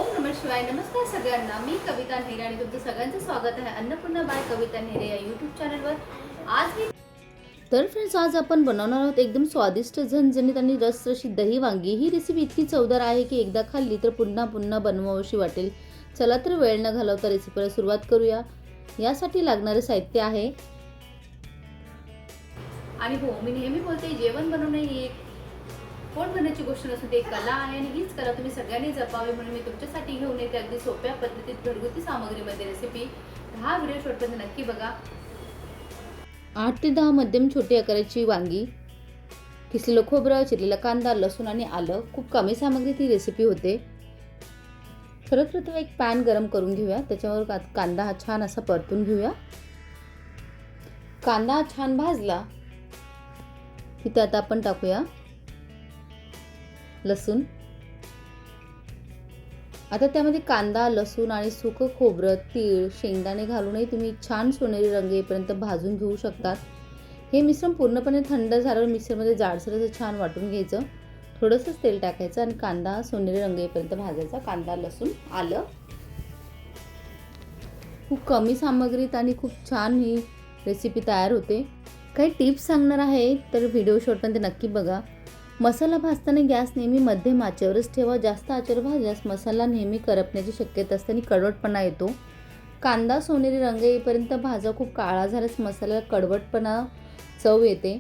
ओम नमः शिवाय. नमस्कार सगळ्यांना. मी कविता नेहरे आणि तुमचं सगळ्यांचं स्वागत आहे अन्नपूर्णा बाय कविता नेहरे या यूट्यूब चॅनलवर. तर फ्रेंड्स, आज आपण बनवणार आहोत एकदम स्वादिष्ट, झणझणीत आणि रसरशीत दही वांगी. ही रेसिपी इतकी चवदार आहे की एकदा खाल्ली तर पुन्हा पुन्हा बनवावीशी वाटेल. चला तर वेळ न घालवता रेसिपीला सुरुवात करूया. यासाठी लागणारे साहित्य आहे. आणि हो, मी नेहमी बोलते, जेवण बनवणे ही एक पोट भरण्याची गोष्ट नसून ती एक कला आहे आणि हीच कला तुम्ही सगळ्यांनी जपावी म्हणून मी तुमच्यासाठी घेऊन येते अगदी सोप्या पद्धतीत घरगुती सामग्रीमध्ये रेसिपी. हा व्हिडिओ शेवटपर्यंत नक्की बघा. 8 ते 10 मध्यम छोटी आकाराची वांगी, किसलेलं खोबरं, चिरलेला कांदा, लसूण आणि आलं. खूप कमी सामग्रीत ही रेसिपी होते. सर्वप्रथम एक पॅन गरम करून घेऊया. त्याच्यावर कांदा हा छान असा परतून घेऊया. कांदा हा छान भाजला की त्यात आपण टाकूया लसूण. आता त्यामध्ये कांदा, लसूण आणि सुकं खोबरं, तीळ, शेंगदाणे घालूनही तुम्ही छान सोनेरी रंग येईपर्यंत भाजून घेऊ शकतात. हे मिश्रण पूर्णपणे थंड झाल्यावर मिक्सरमध्ये जाडसर असं छान वाटून घ्यायचं. थोडंसंच तेल टाकायचं आणि कांदा सोनेरी रंग येईपर्यंत भाजायचा. कांदा, लसूण, आलं. खूप कमी सामग्रीत आणि खूप छान ही रेसिपी तयार होते. काही टिप्स सांगणार आहे तर व्हिडिओ शेवटपर्यंत नक्की बघा. मसाला भाजताना गॅस नेहमी मध्यम आचेवरच ठेवा. जास्त आचेवर भाजल्यास मसाला नेहमी करपण्याची शक्यता असते आणि कडवटपणा येतो. कांदा सोनेरी रंग येईपर्यंत भाजा. खूप काळा झाल्यास मसाल्याला कडवटपणा चव येते.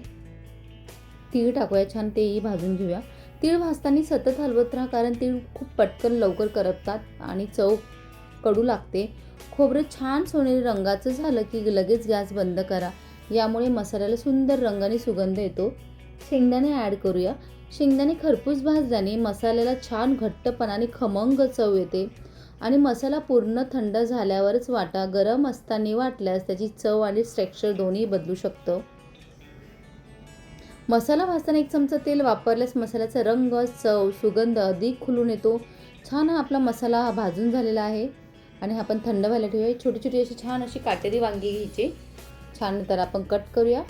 तीळ टाकूया, छान तेही भाजून घेऊया. तीळ भाजताना सतत हलवत राहा, कारण तीळ खूप पटकन लवकर करपतात आणि चव कडू लागते. खोबरं छान सोनेरी रंगाचं झालं की लगेच गॅस बंद करा. यामुळे मसाल्याला सुंदर रंग आणि सुगंध येतो. शेंगदाणे ॲड करूया. शेंगदाणे खरपूस भाजल्याने मसाल्याला छान घट्टपणा आणि खमंग चव येते आणि मसाला पूर्ण थंड झाल्यावरच वाटा. गरम असताना वाटल्यास त्याची चव आणि टेक्स्चर दोन्ही बदलू शकतं. मसाला भाजताना 1 चमचा तेल वापरल्यास मसाल्याचा रंग, चव, सुगंध अधिक खुलून येतो. छान हा आपला मसाला भाजून झालेला आहे आणि आपण थंड व्हायला ठेवूया. छोटी छोटी अशी छान अशी काटेरी वांगी घ्यायची. छान तर आपण कट करूया.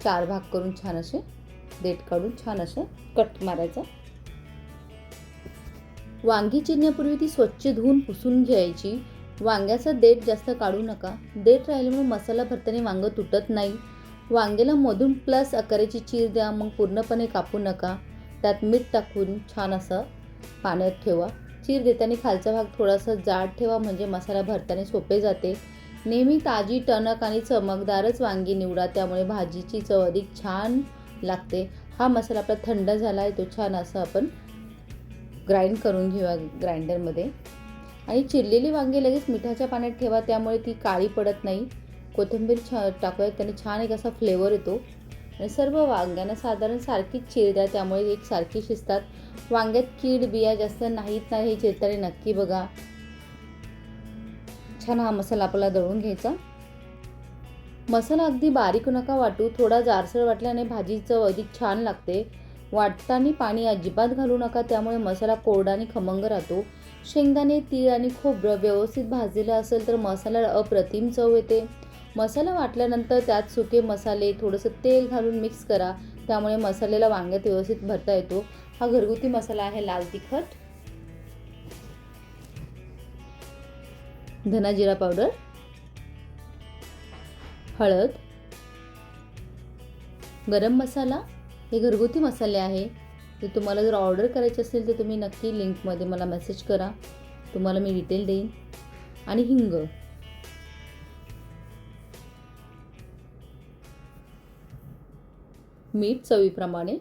4 भाग करून छान असे देठ काढून छान असं कट मारायचा. वांगी चिरण्यापूर्वी ती स्वच्छ धुवून पुसून घ्यायची. वांग्याचा देठ जास्त काढू नका. देठ राहिल्यामुळे मसाला भरताना वांग तुटत नाही. वांग्याला मधून प्लस आकाराची चीर द्या, मग पूर्णपणे कापू नका. त्यात मीठ टाकून छान असं पाण्यात ठेवा. चीर देताना खालचा भाग थोडासा जाड ठेवा, म्हणजे मसाला भरताना सोपे जाते. नेहमी ताजी, टणक आणि चमकदारच वांगी निवडा, त्यामुळे भाजीची चव अधिक छान लागते. हा मसाला आपला थंड झाला आहे, तो छान असा आपण ग्राइंड करून घेऊया ग्राइंडरमध्ये. आणि चिरलेली वांगी लगेच मिठाच्या पाण्यात ठेवा, त्यामुळे ती काळी पडत नाही. कोथिंबीर टाकूया, त्याने छान एक असा फ्लेवर येतो. आणि सर्व वांग्यांना साधारण सारखीच चीर द्या, त्यामुळे एक सारखी शिजतात. वांग्यात कीड बिया जास्त नाहीत हे चिरताना नक्की बघा. छान हा मसाला आपल्याला दळून घ्यायचा. मसाला अगदी बारीक नका वाटू. थोडा जाडसर वाटल्याने भाजी चव अधिक छान लागते. वाटताना पाणी अजिबात घालू नका, त्यामुळे मसाला कोरडा आणि खमंग राहतो. शेंगदाणे, तीळ आणि खोबरं व्यवस्थित भाजलेलं असेल तर मसाल्याला अप्रतिम चव येते. मसाला वाटल्यानंतर त्यात सुके मसाले, थोडंसं तेल घालून मिक्स करा, त्यामुळे मसाल्याला वांग्यात व्यवस्थित भरता येतो. हा घरगुती मसाला आहे. लाल तिखट, धना जिरा पावडर, हळद, गरम मसाला. हे घरगुती मसाले आहे. ते तुम्हाला जर ऑर्डर करायचे असेल तर तुम्ही नक्की लिंकमध्ये मला मेसेज करा, तुम्हाला मी डिटेल देईन. आणि हिंग. मीठ चवीप्रमाणे.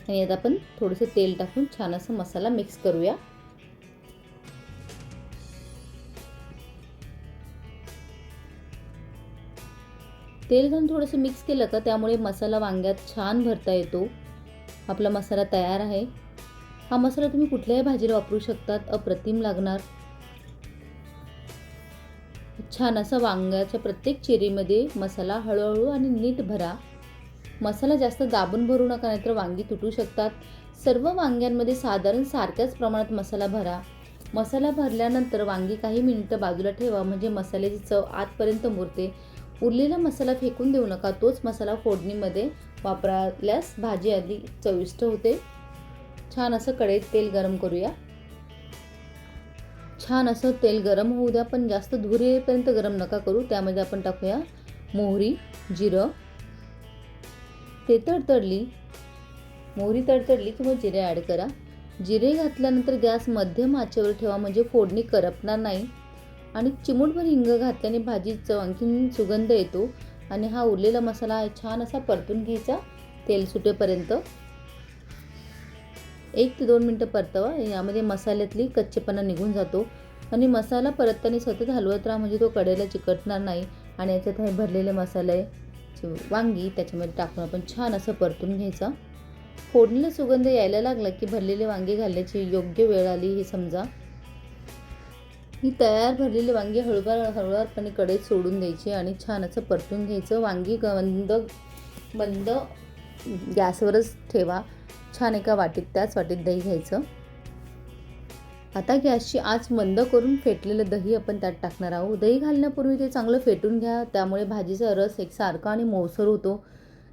आणि आता आपण थोडंसं तेल टाकून छान असं मसाला मिक्स करूया. तेल घालून थोडंसं मिक्स केलं का त्यामुळे मसाला वांग्यात छान भरता येतो. आपला मसाला तयार आहे. हा मसाला तुम्ही कुठल्याही भाजीला वापरू शकतात, अप्रतिम लागणार. छान असा वांग्याच्या प्रत्येक चिरीमध्ये मसाला हळूहळू आणि नीट भरा. मसाला जास्त दाबून भरू नका, नाहीतर वांगी तुटू शकतात. सर्व वांग्यांमध्ये साधारण सारख्याच प्रमाणात मसाला भरा. मसाला भरल्यानंतर वांगी काही मिनिटं बाजूला ठेवा, म्हणजे मसाल्याची चव आतपर्यंत मुरते. उरलेला मसाला फेकून देऊ नका, तोच मसाला फोडणीमध्ये वापरल्यास भाजी अधिक चविष्ट होते. छान असं कढईत तेल गरम करूया. छान असं तेल गरम होऊ द्या, पण जास्त धूर येईपर्यंत गरम नका करू. त्यामध्ये आपण टाकूया मोहरी, जिरं. ते तडतडली, मोहरी तडतडली की मग जिरे ॲड करा. जिरे घातल्यानंतर गॅस मध्यम आचेवर ठेवा, म्हणजे फोडणी करपणार नाही. आणि चिमूटभर हिंग घातल्याने भाजीचा आणखीन सुगंध येतो. आणि हा उरलेला मसाला छान असा परतून घ्यायचा तेल सुटेपर्यंत. 1 ते 2 मिनटं परतवा. यामध्ये मसाल्यातली कच्चेपणा निघून जातो. आणि मसाला परतताना सतत हलवत राहा, म्हणजे तो कढईला चिकटणार नाही. आणि याच्यात हे भरलेले मसाले वांगी त्याच्यामध्ये टाकून आपण छान असं परतून घ्यायचा. फोडणीला सुगंध यायला लागला की भरलेले वांगे घालण्याची योग्य वेळ आली हे समजा. ही तयार भरलेली वांगी हळूवारपणे कढईत सोडून द्यायची आणि छान असं परतून घ्यायचं. वांगी मंद गॅसवरच ठेवा. छान एका वाटीत, त्याच वाटीत दही घ्यायचं. आता गॅसची आच मंद करून फेटलेलं दही आपण त्यात टाकणार आहोत. दही घालण्यापूर्वी ते चांगलं फेटून घ्या, त्यामुळे भाजीचा रस एकसारखा आणि मऊसर होतो.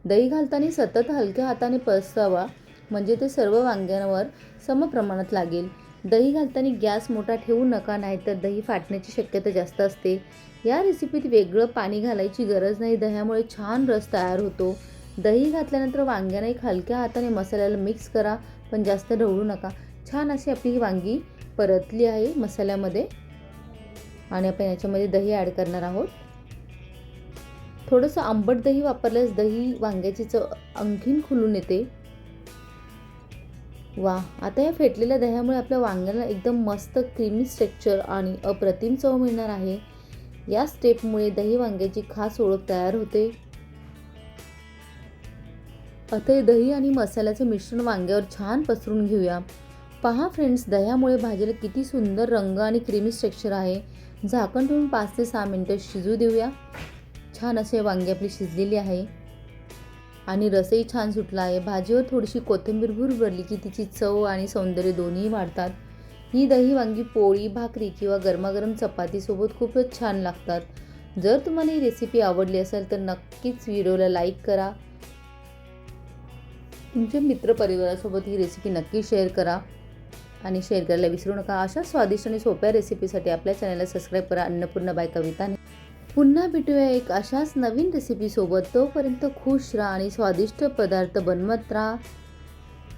दही घालताना सतत हलक्या हाताने पसरवा, म्हणजे ते सर्व वांग्यांवर समप्रमाणात लागेल. दही घालताना गॅस मोठा ठेवू नका, नाहीतर दही फाटण्याची शक्यता जास्त असते. या रेसिपीत वेगळं पाणी घालायची गरज नाही, दह्यामुळे छान रस तयार होतो. दही घातल्यानंतर वांग्यांना एक हलक्या हाताने मसाल्याला मिक्स करा, पण जास्त ढवळू नका. छान अशी आपली ही वांगी परतली आहे मसाल्यामध्ये. आणि आपण याच्यामध्ये दही ॲड करणार आहोत. थोडंसं आंबट दही वापरल्यास दही वांग्याची चव आणखीन खुलून येते. वा, आता या फेटलेल्या दह्यामुळे आपल्या वांग्याला एकदम मस्त क्रीमी टेक्स्चर आणि अप्रतिम चव मिळणार आहे. या स्टेपमुळे दही वांग्याची खास ओळख तयार होते. आता हे दही आणि मसाल्याचे मिश्रण वांग्यावर छान पसरून घेऊया. पहा फ्रेंड्स, दह्यामुळे भाजीला किती सुंदर रंग आणि क्रीमी टेक्स्चर आहे. झाकण ठेवून 5 ते 6 मिनिटं शिजू देऊया. छान असे वांगी आपली शिजलेली आहे आणि रसही छान सुटला आहे. भाजीवर थोडीशी कोथिंबीर भरली की तिची चव आणि सौंदर्य दोन्ही वाढतात. ही दही वांगी पोळी, भाकरी किंवा गरमागरम चपातीसोबत खूपच छान लागतात. जर तुम्हाला ही रेसिपी आवडली असेल तर नक्कीच व्हिडिओला लाईक करा. तुमच्या मित्रपरिवारासोबत ही रेसिपी नक्की शेअर करा आणि शेअर करायला विसरू नका. अशा स्वादिष्ट आणि सोप्या रेसिपीसाठी आपल्या चॅनलला सबस्क्राईब करा. अन्नपूर्णा बाय कविताने. पुन्हा भेटूया एक अशाच नवीन रेसिपीसोबत. तोपर्यंत खुश राहा आणि स्वादिष्ट पदार्थ बनवत राहा.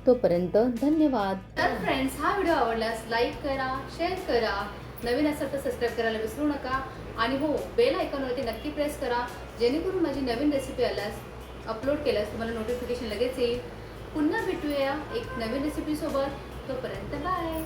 तोपर्यंत धन्यवाद. तर फ्रेंड्स, हा व्हिडिओ आवडल्यास लाईक करा, शेअर करा. नवीन असेल तर सबस्क्राईब करायला विसरू नका. आणि हो, बेल आयकॉनवरती नक्की प्रेस करा, जेणेकरून माझी नवीन रेसिपी आल्यास अपलोड केल्यास तुम्हाला नोटिफिकेशन लगेच येईल. पुन्हा भेटूया एक नवीन रेसिपीसोबत. तोपर्यंत बाय.